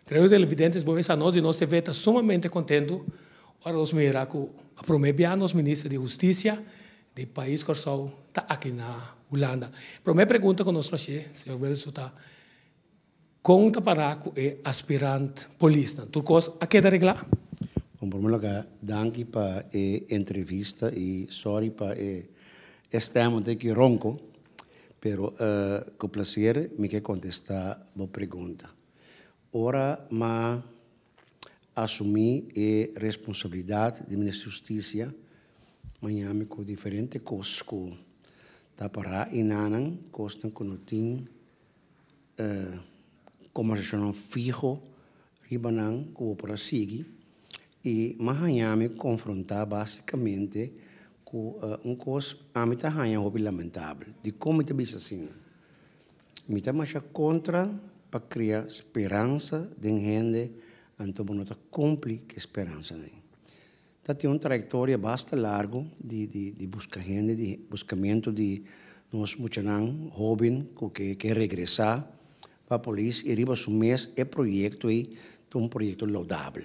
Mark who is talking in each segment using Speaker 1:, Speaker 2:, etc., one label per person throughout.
Speaker 1: Creio que televidentes vão ver nós e nós te vemos sumamente contentes. Ora, nós miramos que a prometer nos ministros de Justiça do país que está aqui na Holanda. Para minha pergunta com nós, senhor Wilson, está conta para o aspirante polícia. Tu coisa a que regla?
Speaker 2: Bom, primeiro lugar, danke para a entrevista e sorry para estamos de que ronco, pero com prazer me quer contestar a pergunta. Ora, mas assumir a responsabilidade de Ministério da Justiça, amanhã me com diferentes coisas que tá para inanan, costam que não tem conversação fijo, ribanan, que vou para seguir, e amanhã me confrontar basicamente com coisa a mim tá lamentável, de como te bisa assim, me tá mais contra para criar esperança de gente, então não tá cumprir que esperança nem. Tá tem uma trajetória bastante largo de buscar gente, de buscamento de nós muitos jovens que regressar para a polícia e riba mês é projeto aí, um projeto louvável.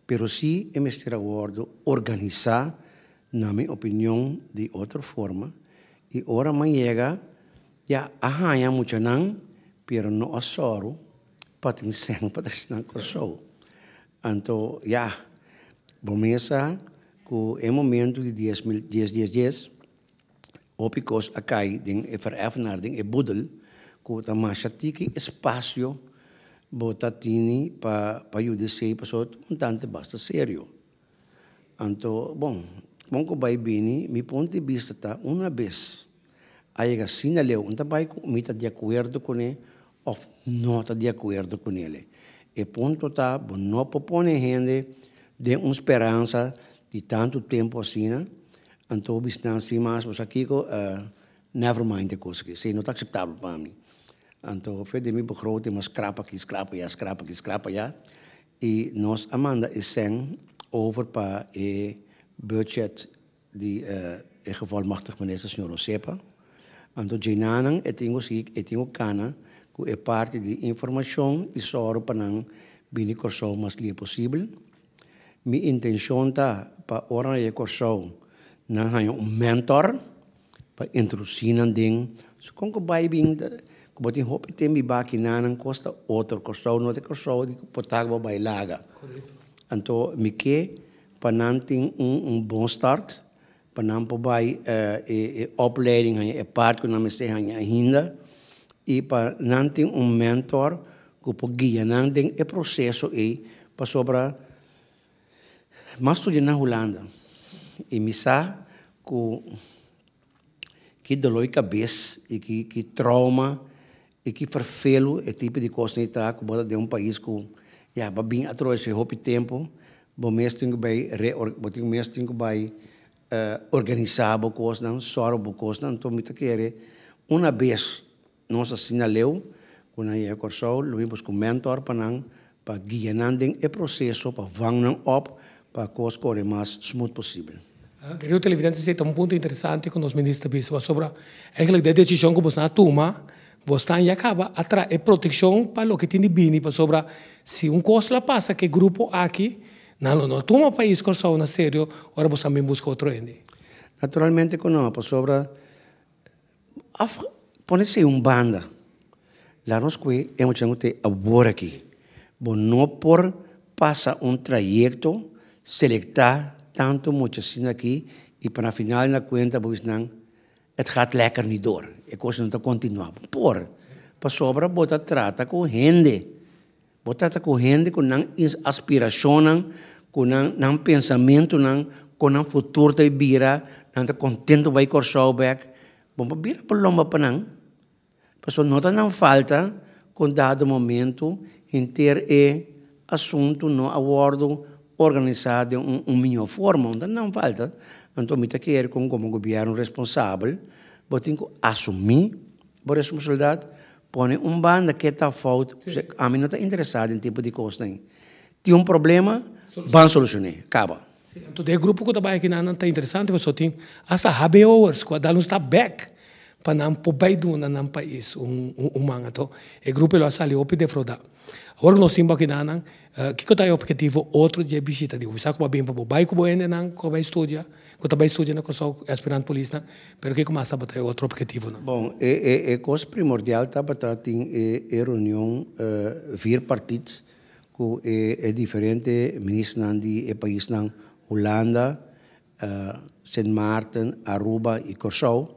Speaker 2: Pero se é mestre acordo organizar, na minha opinião, de outra forma, e ora chega já arranha muito não, pero não a soro para ter sangue para ter corso. Então, já, começa com o momento de 10, opicos a cai, de vererfenar, de budel, com a machatique espaço, botatini para ajudar para tanto basta sério. Então, bom que vai bem, meu ponto de vista está uma vez, aí assim leu, não vai me tá de acordo com ele ou não está de acordo com ele. E ponto está, não propõe gente de uma esperança de tanto tempo assim, então bisnan assim mais, mas aqui never mind a coisa que se não está aceitável para mim. Então, foi de mim begroting, mas scrapa aqui, ja. E nós amanda is zijn over para o budget de gevolmachtigde minister, senhor Osepa. Então, Jainanan, tenho cana, que é parte de informação e soro para não vir corso o mais livre possível. Minha intenção está para orar e corso não há mentor para introduzir na ding. So, como vai vir como tem hope tem me baki nanan costa outro corso não tem corso de potagba bailaga. Então me que para não ter bom start para não poder opleiding é parte que não me sei ainda e para não ter mentor que pode guiar não tem é processo aí para sobra mas tudo na Holanda e me sa que dolor cabeça e que trauma e que vervelo é tipo de coisa que está como de país que já bem atrás de houve tempo bom mesmo que vai organizar a coisa não só a coisa então me querer uma vez nós assinaleu quando é corso luvimos com mentor para guiar o processo para vang op para a coisa correr mais smooth possível.
Speaker 1: Querido televidente, esse é ponto interessante com os ministros sobre a decisão que você toma. Você já acaba a proteção para o que tem de bem, para sobre se coisa passa que grupo aqui não toma país corso na sério, ora você também busca outro ende.
Speaker 2: Naturalmente que não, para sobre pode-se banda. Lá nós que é muito que agora aqui, bom não por passa trajeto selectar tanto muito assim aqui e para final na conta pois não het gaat lekker niet door. Ik was niet te continuar. Para sobra, bota trata com gente. Bota trata com gente com não aspiração, com não pensamento, com não futuro de vira, não tá contento vai correr back. Bom, para vira por lomba para não. Para não falta, com dado momento, em ter assunto no acordo organizado de melhor forma, não falta. Então, me quer como governo responsável, vou ter que assumir a responsabilidade, põe banda que está falta, a mim não está interessado em tipo de coisa. Tem problema, vamos solucionar, acaba.
Speaker 1: Então, o grupo que está aqui não está interessante, você tem essa happy hours, que dá está back, para não poder do no país mangato. O grupo lá saiu para defraudar. Agora nós temos aqui na que é o objetivo outro de visita de usar como bem para o bairro como é não como estudia, que também estudia na coisa aspirante polícia, mas que como sabe é outro objetivo não.
Speaker 2: Bom, coisa primordial tá para ter reunião vir partidos que é diferente ministros de país na Holanda, Sint Maarten, Aruba e Curaçao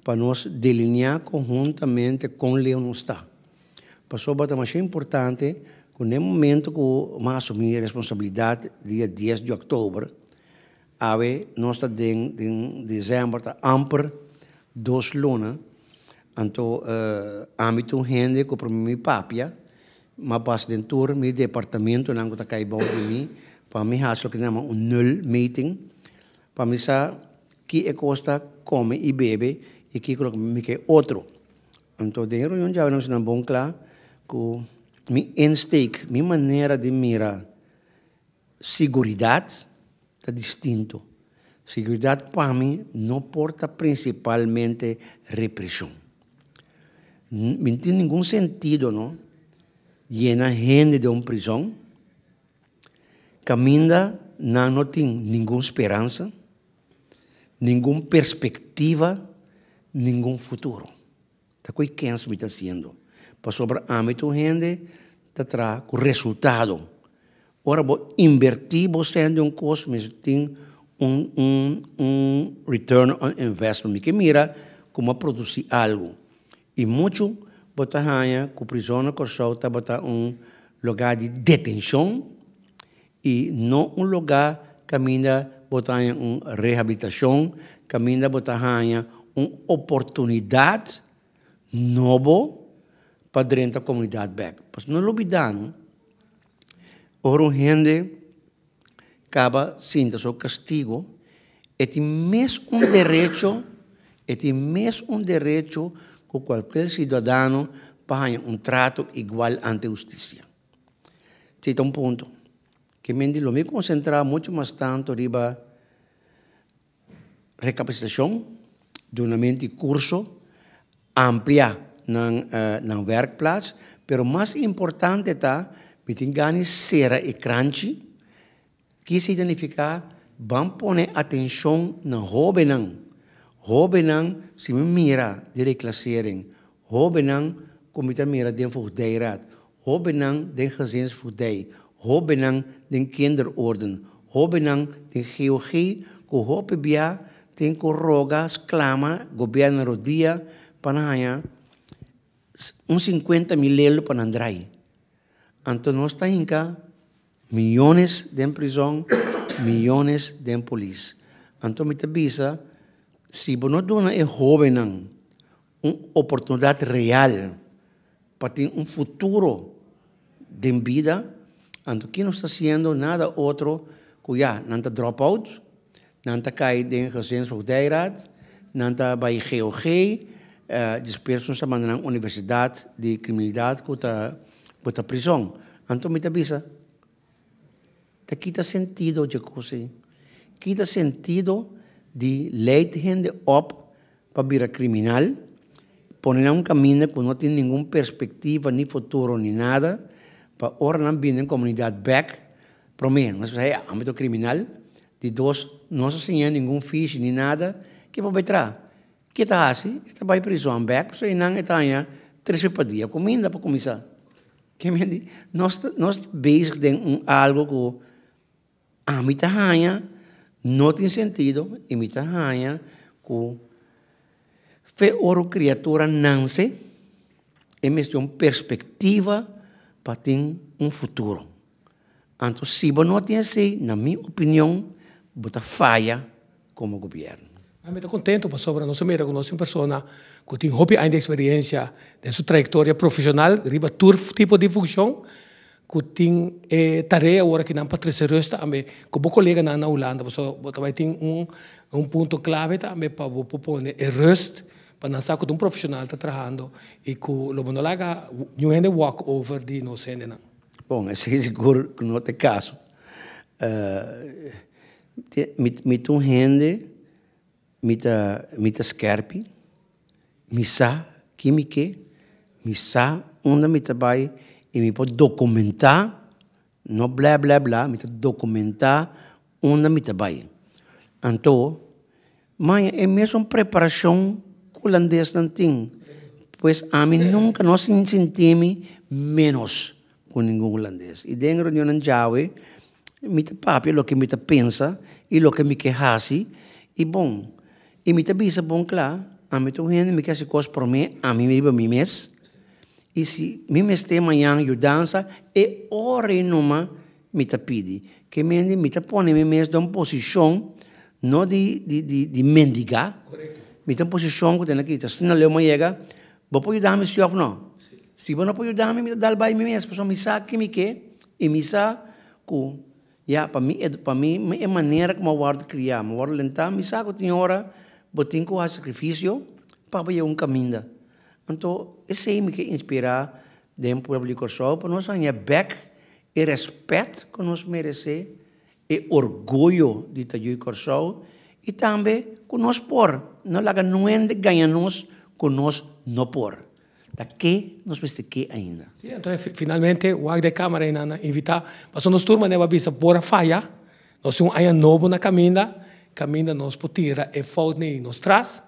Speaker 2: para nós delinear conjuntamente com Leão está. Passou a mais importante que no momento que nós assumimos a responsabilidade dia 10 de outubro, nós estamos em dezembro, está amper 2 lunas, então âmbito gente que para mim papia, mas passo dentro do meu departamento não está caindo de mim, para mim acho que não é null meeting, para mim sabe que é costa come e bebe e que coloca me que outro. Então dentro de já nós não bom claro que minha insteek, minha maneira de mirar seguridade está distinto. Seguridade para mim não porta principalmente repressão. Não tem nenhum sentido, não? Llena gente de uma prisão, caminha não tem nenhuma esperança, nenhuma perspectiva, nenhum futuro. Está com quem está fazendo. Para sobre âmbito gente, está traz o resultado. Ora, vou invertir você em um custo, mas tem return on investment, que mira como produzir algo. E muito, botar que a prisão na Curaçao está botar lugar de detenção e não lugar que caminha botar uma reabilitação, caminha botar uma oportunidade nova para dentro da comunidade back. Porque não olvidamos, ora gente acaba sendo seu castigo, e tem mesmo direito que qualquer cidadão para um trato igual ante a justiça. Tem um ponto que me concentrar muito mais tanto riba recapacitação, donamento de curso, ampliar na werkplaats, pero mais importante está, me tem ganho cera e crunch, que significa vamos pôr atenção na jovem. Jovem, se me mira de reclassering, jovem, como te mira de voordijraad, jovem, de gezinsvoordij, jovem, de kinderorden, jovem, de geologie, que hope bia, tem que rogas, clama, governo rodia, para 50.000 euros para andar. Então, nós estamos milhões de prisão, milhões de polícia. Então, me avisa, se você não dá a jovem uma oportunidade real para ter um futuro de vida, então, que não está fazendo nada outro que já não está drop out, não está caindo em gezinsvoordijraad, não está bij GOG, dispersos está mandando universidade de criminalidade que está prisão. Então, me avisa, quita sentido de coisa. Quita sentido de leite gente op para virar criminal, poner um caminho que não tem nenhuma perspectiva, nem futuro, nem nada, para ora não vir em comunidade back, para mim, nós é âmbito criminal, de dois, não se tem nenhum fiche, nem nada, que vai entrar. Que está assim, está vai prisão back, so não está aí, 3 vezes por dia, comida para começar. Que me diz, nós basic em algo que a mim tahanha não tem sentido, e mim tahanha que fe oro criatura nasce e me uma perspectiva para ter futuro. Então, se você não tem assim, na minha opinião, você falha como governo.
Speaker 1: Eu estou contente sobre nós mira com uma pessoa que tem hobby ainda experiência de sua trajetória profissional, riba todo tipo de função, que tem tarefa agora que não para trazer resta, também como colega na Holanda, você vai ter ponto clave também para propor rest, para não saber que um profissional está trabalhando e que o não laga não é walk over de não sei não.
Speaker 2: Bom, é seguro que não é caso. Me tem gente, me tá scarpe, misa, química, misa, onde me trabalho e me pode documentar, não blá blá blá, me documentar onde me trabalho. Então, mas é mesmo preparação holandês não tem. Pois a mim nunca não se senti menos com nenhum holandês. E dentro da reunião em Jaue, me papi o que me pensa e o que me queixasse e bom. E me bisa bom claro, a mim tô vendo me quer se coisa por mim, a mim me mi mês. E se mi mês tem amanhã eu dança e hora e numa me pedi que me põe me mês de uma posição não de mendigar.
Speaker 1: Correto.
Speaker 2: Me tem posição que tem aqui, se não leu uma chega, vou pode dar-me se ou não. Se você não pode dar-me, me dá vai me mês, pessoal me sabe que me quer e me sabe que para mim é maneira como eu guardo criar, eu guardo lentar, me sabe que tem hora, botinho com sacrifício para ver caminho. Então, esse aí me quer inspirar dentro do povo de Corsol, para nós ganhar back e respeito que nós merecemos, e orgulho de estar em Corsol, e também que nós por, não laga não é de ganhar-nos, que nós não por. Daqui nós precisamos que ainda.
Speaker 1: Sim, então, finalmente, o área de Câmara ainda invitar, mas nós turma ne babisa bora falha, nós um aí novo na caminha nós potira e falta nem nos traz,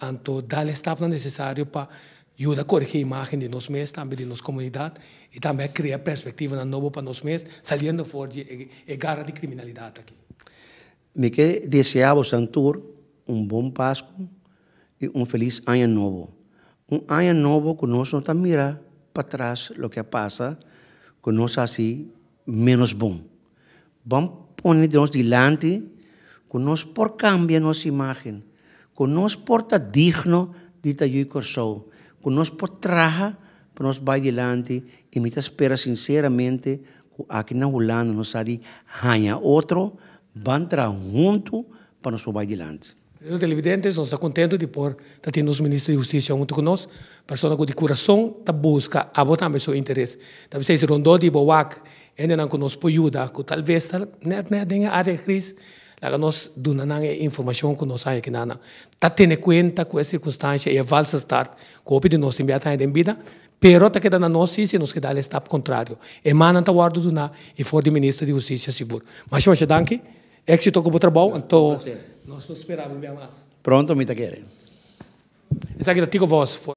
Speaker 1: então dá-lhe estado necessário para ajudar a corrigir a imagem de nós mesmos, também de nossa comunidade, e também criar perspectiva nova para nós mesmos, saindo fora de garra de criminalidade aqui.
Speaker 2: Me que deseava Santur bom Páscoa e feliz ano novo. Ano novo que nós não estamos mirando para trás o que passa, que nós assim menos bom. Vamos pôr nós diante, que nós por cambiar nossa imagem, que nós por estar digno de estar aí Corsol, que nós por trabalhar para nós vai diante e me espera sinceramente que aqui na Holanda nós sabe ganhar outro, vamos trabalhar junto para nós vai diante.
Speaker 1: Os televidentes, nós estamos contentos de por estar tendo os ministros de Justiça junto conosco, pessoas que de coração tá busca a botar também seu interesse. Talvez se rondou de boac, ainda não conosco ajuda, que talvez net tenha área de crise, lá nós damos informação que nós aí que nada. Tá tendo conta com essa circunstância e a falsa start, que o pedido nós enviar em vida, pero tá quedando nós se nos queda o estado contrário. E mana tá guardo do na e for de ministro de Justiça seguro. Mas danke. Éxito com o trabalho, então nós não esperávamos bem mais.
Speaker 2: Pronto, me tá querendo.
Speaker 1: Essa aqui é a voz.